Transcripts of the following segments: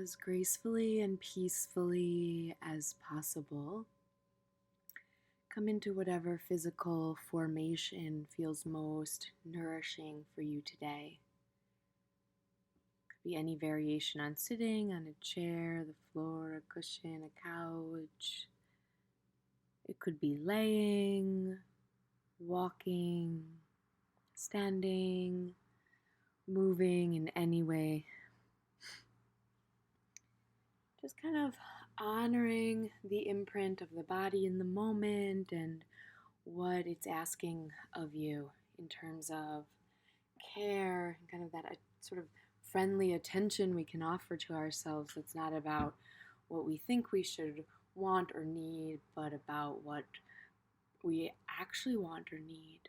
as gracefully and peacefully as possible. Come into whatever physical formation feels most nourishing for you today. Could be any variation on sitting, on a chair, the floor, a cushion, a couch. It could be laying, walking, standing, moving in any way. Just kind of honoring the imprint of the body in the moment and what it's asking of you in terms of care, and kind of that sort of friendly attention we can offer to ourselves. It's not about what we think we should want or need, but about what we actually want or need.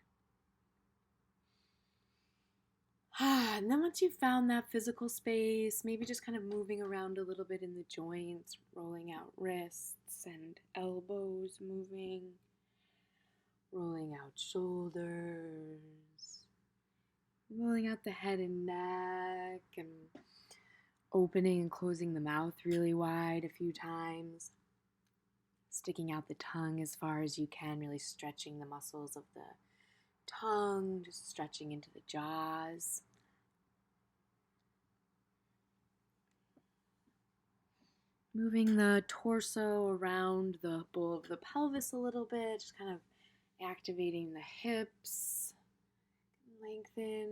And then once you've found that physical space, maybe just kind of moving around a little bit in the joints, rolling out wrists and elbows moving, rolling out shoulders, rolling out the head and neck, and opening and closing the mouth really wide a few times, sticking out the tongue as far as you can, really stretching the muscles of the tongue, just stretching into the jaws. Moving the torso around the bowl of the pelvis a little bit, just kind of activating the hips, lengthen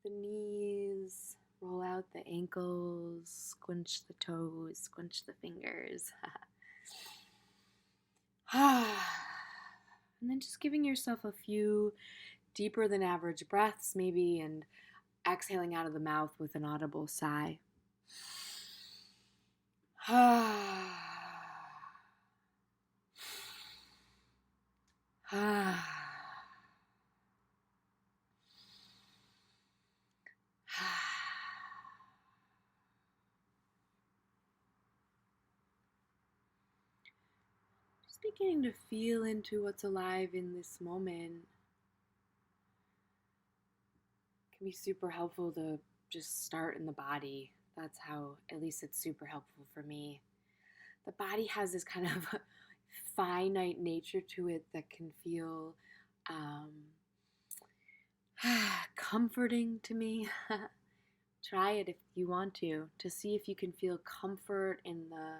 the knees, roll out the ankles, squinch the toes, squinch the fingers. And then just giving yourself a few deeper than average breaths maybe, and exhaling out of the mouth with an audible sigh. Just beginning to feel into what's alive in this moment. It can be super helpful to just start in the body. That's how, at least it's super helpful for me. The body has this kind of finite nature to it that can feel comforting to me. Try it if you want to see if you can feel comfort in the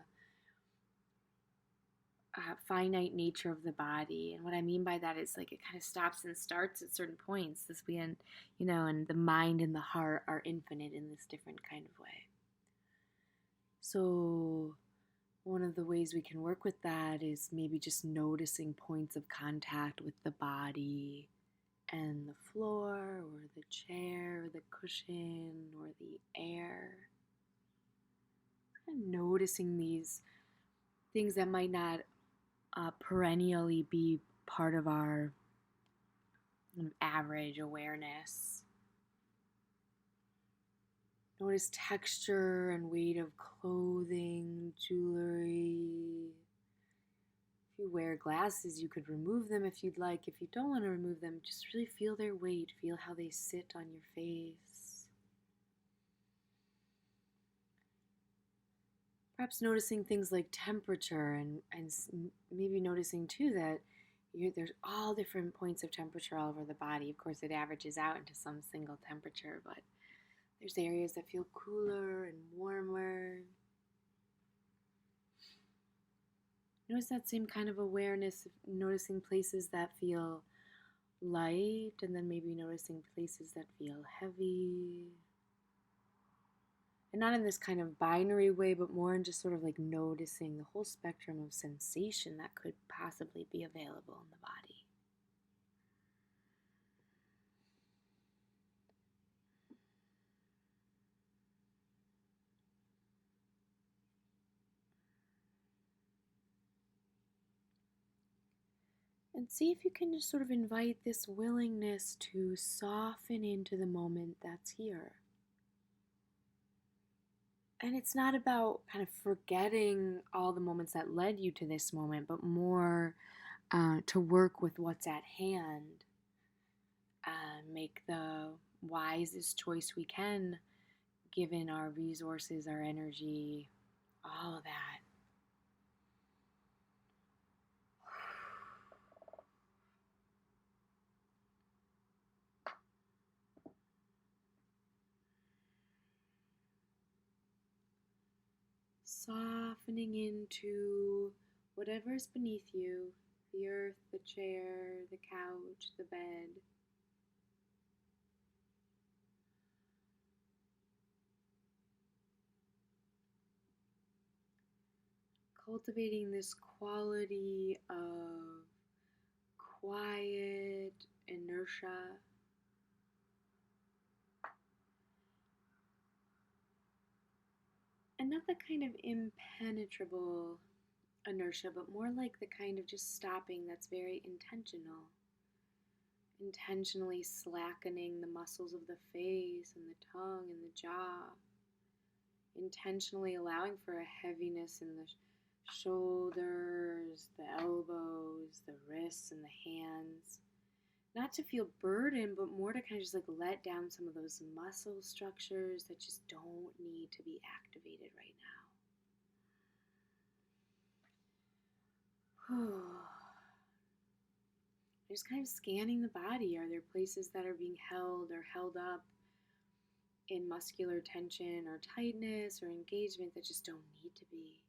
finite nature of the body. And what I mean by that is, like, it kind of stops and starts at certain points. This being, and the mind and the heart are infinite in this different kind of way. So one of the ways we can work with that is maybe just noticing points of contact with the body and the floor or the chair or the cushion or the air. And noticing these things that might not perennially be part of our average awareness. Notice texture and weight of clothing, jewelry. If you wear glasses, you could remove them if you'd like. If you don't want to remove them, just really feel their weight. Feel how they sit on your face. Perhaps noticing things like temperature and maybe noticing too that there's all different points of temperature all over the body. Of course, it averages out into some single temperature, but there's areas that feel cooler and warmer. Notice that same kind of awareness of noticing places that feel light, and then maybe noticing places that feel heavy. And not in this kind of binary way, but more in just sort of like noticing the whole spectrum of sensation that could possibly be available in the body. And see if you can just sort of invite this willingness to soften into the moment that's here. And it's not about kind of forgetting all the moments that led you to this moment, but more to work with what's at hand and make the wisest choice we can given our resources, our energy, all of that. Softening into whatever's beneath you, the earth, the chair, the couch, the bed. Cultivating this quality of quiet inertia. And not the kind of impenetrable inertia, but more like the kind of just stopping that's very intentional. Intentionally slackening the muscles of the face and the tongue and the jaw. Intentionally allowing for a heaviness in the shoulders, the elbows, the wrists, and the hands. Not to feel burdened, but more to kind of just like let down some of those muscle structures that just don't need to be activated right now. Just kind of scanning the body. Are there places that are being held or held up in muscular tension or tightness or engagement that just don't need to be?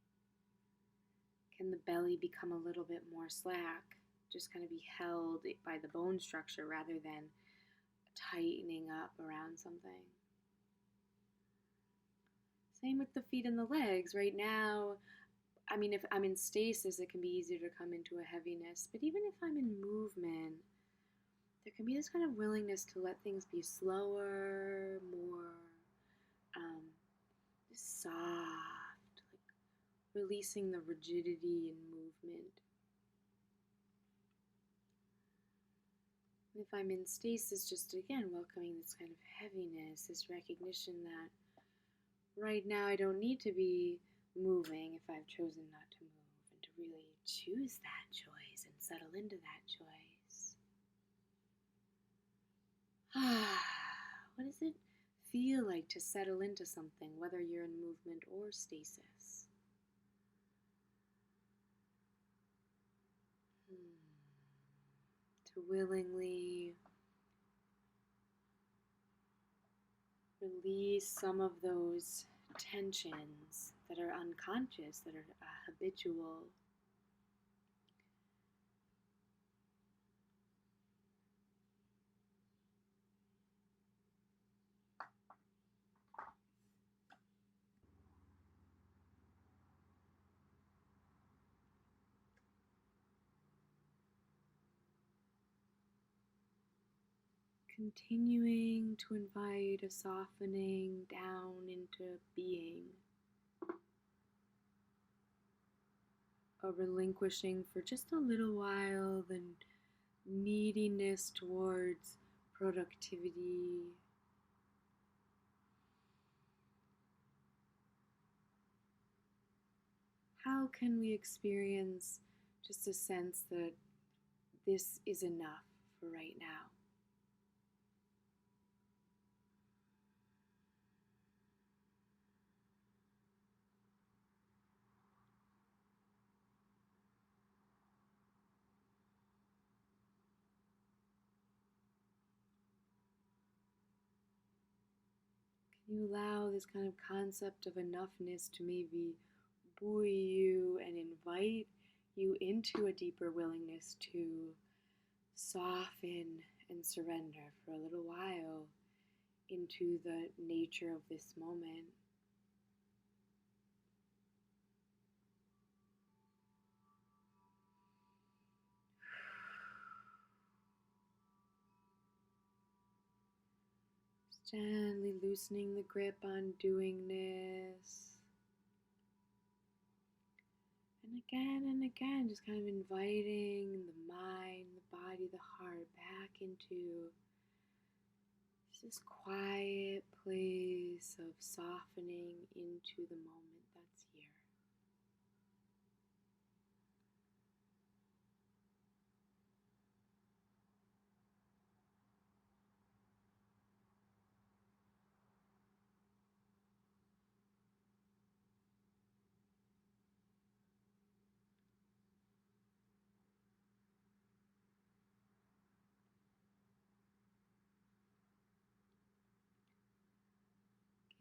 Can the belly become a little bit more slack? Just kind of be held by the bone structure rather than tightening up around something. Same with the feet and the legs. Right now, I mean, if I'm in stasis, it can be easier to come into a heaviness. But even if I'm in movement, there can be this kind of willingness to let things be slower, more soft, like releasing the rigidity in movement. And if I'm in stasis, just again welcoming this kind of heaviness, this recognition that right now I don't need to be moving if I've chosen not to move, and to really choose that choice and settle into that choice. What does it feel like to settle into something, whether you're in movement or stasis? To willingly release some of those tensions that are unconscious, that are habitual. Continuing to invite a softening down into being, a relinquishing for just a little while the neediness towards productivity. How can we experience just a sense that this is enough for right now? Can you allow this kind of concept of enoughness to maybe buoy you and invite you into a deeper willingness to soften and surrender for a little while into the nature of this moment? Gently loosening the grip on doingness. And again, just kind of inviting the mind, the body, the heart back into this quiet place of softening into the moment that's here.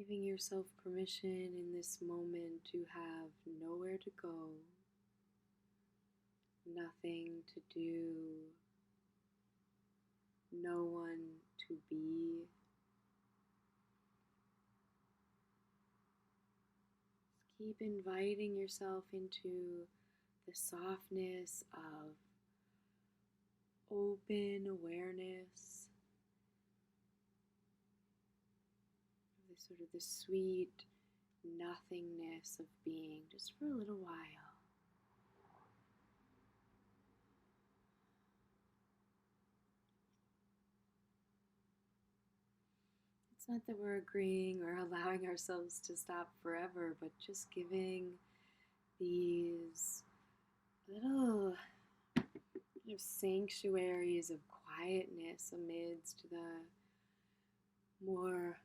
Giving yourself permission in this moment to have nowhere to go, nothing to do, no one to be. Just keep inviting yourself into the softness of open awareness, the sweet nothingness of being, just for a little while. It's not that we're agreeing or allowing ourselves to stop forever, but just giving these little sanctuaries of quietness amidst the more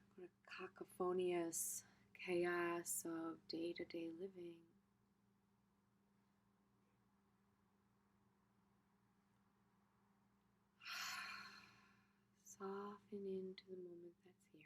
cacophonious chaos of day-to-day living. Soften into the moment that's here.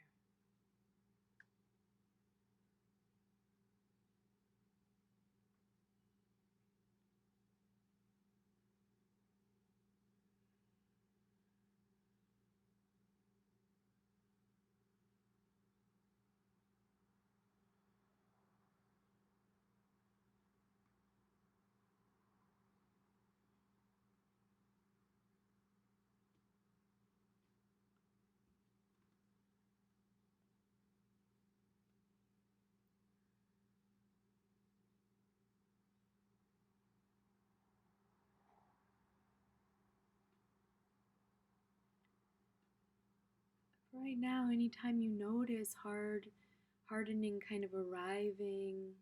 Right now, anytime you notice hardening kind of arriving,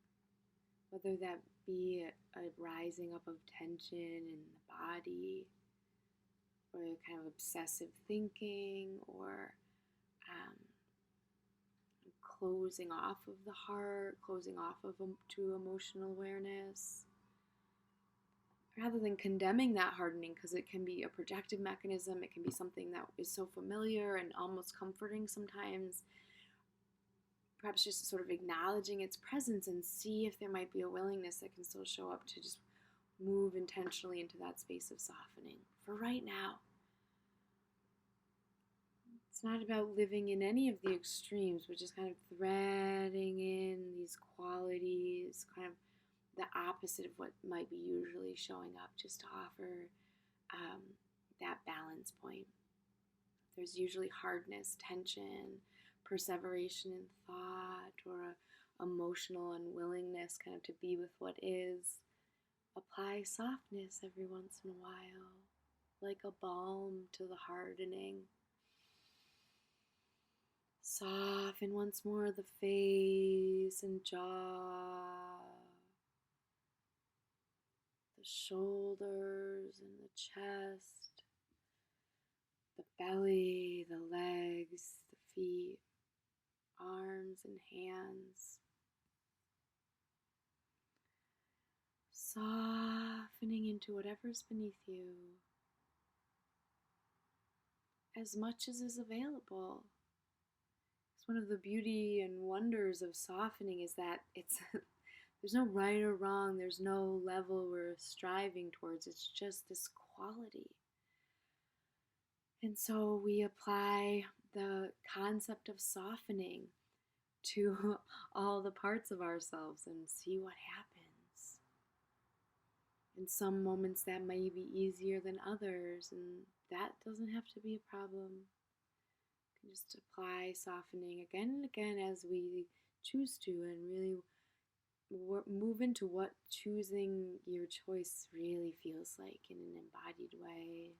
whether that be a rising up of tension in the body, or kind of obsessive thinking, or closing off of the heart, closing off of to emotional awareness, rather than condemning that hardening, because it can be a projective mechanism, it can be something that is so familiar and almost comforting sometimes. Perhaps just sort of acknowledging its presence and see if there might be a willingness that can still show up to just move intentionally into that space of softening for right now. It's not about living in any of the extremes, but just kind of threading in these qualities, kind of the opposite of what might be usually showing up, just to offer that balance point. There's usually hardness, tension, perseveration in thought, or emotional unwillingness kind of to be with what is. Apply softness every once in a while, like a balm to the hardening. Soften once more the face and jaw, the shoulders and the chest, the belly, the legs, the feet, arms and hands. Softening into whatever's beneath you as much as is available. It's one of the beauty and wonders of softening is that there's no right or wrong, there's no level we're striving towards, it's just this quality. And so we apply the concept of softening to all the parts of ourselves and see what happens. In some moments that may be easier than others, and that doesn't have to be a problem. You can just apply softening again and again as we choose to, and really move into what choosing your choice really feels like in an embodied way.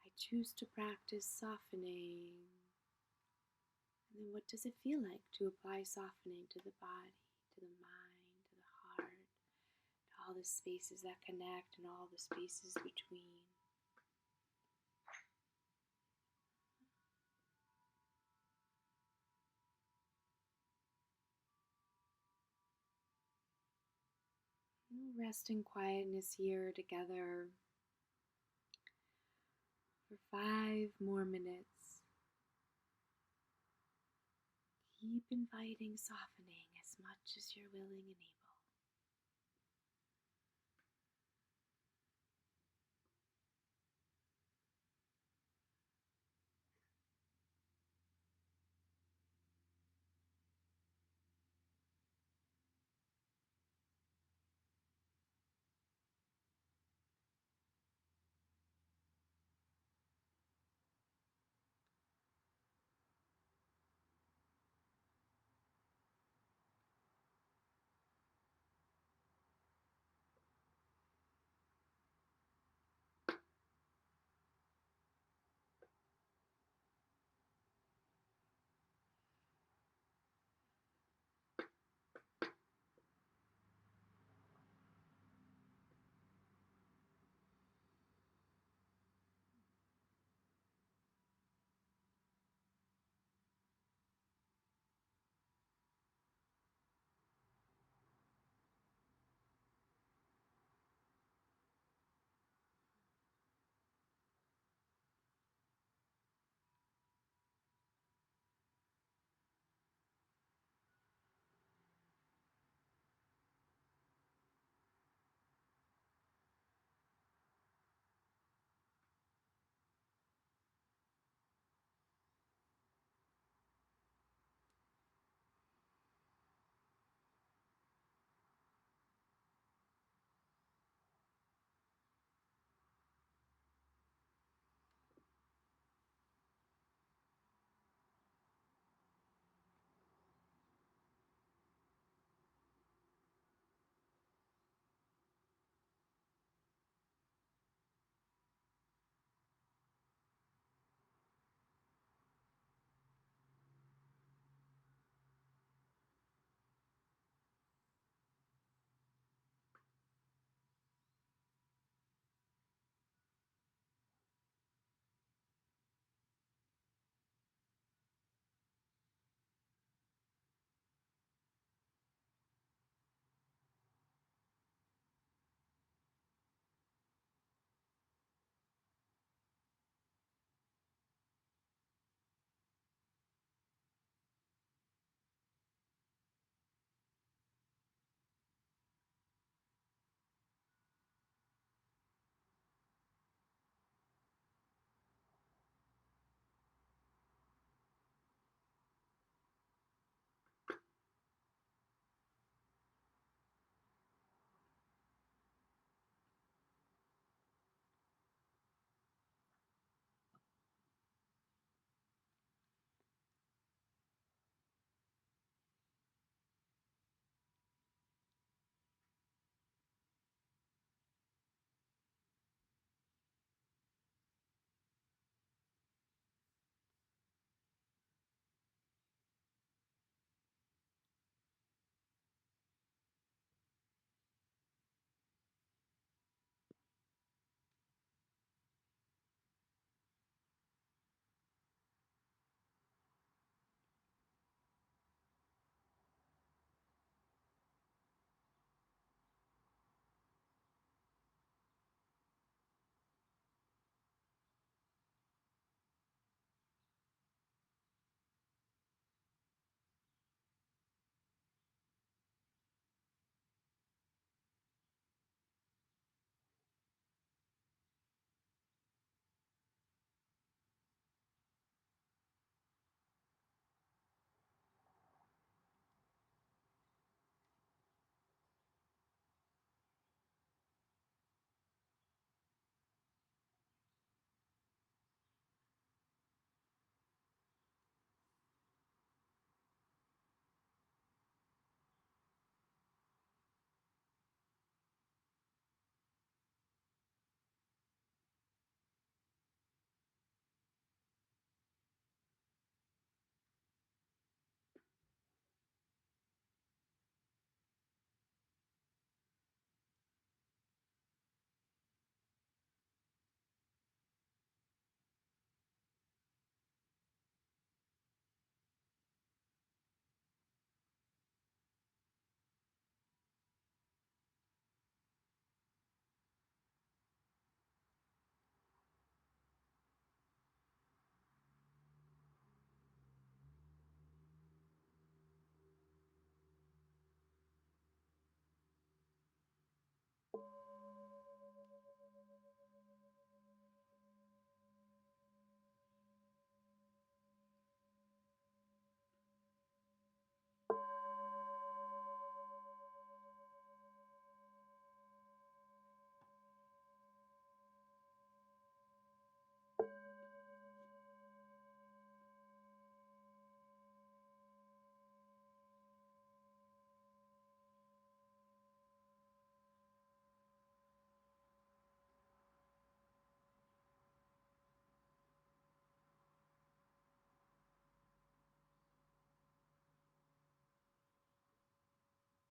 I choose to practice softening. And then what does it feel like to apply softening to the body, to the mind, to the heart, to all the spaces that connect and all the spaces between? Rest in quietness here together. for 5 more minutes. Keep inviting softening as much as you're willing and able.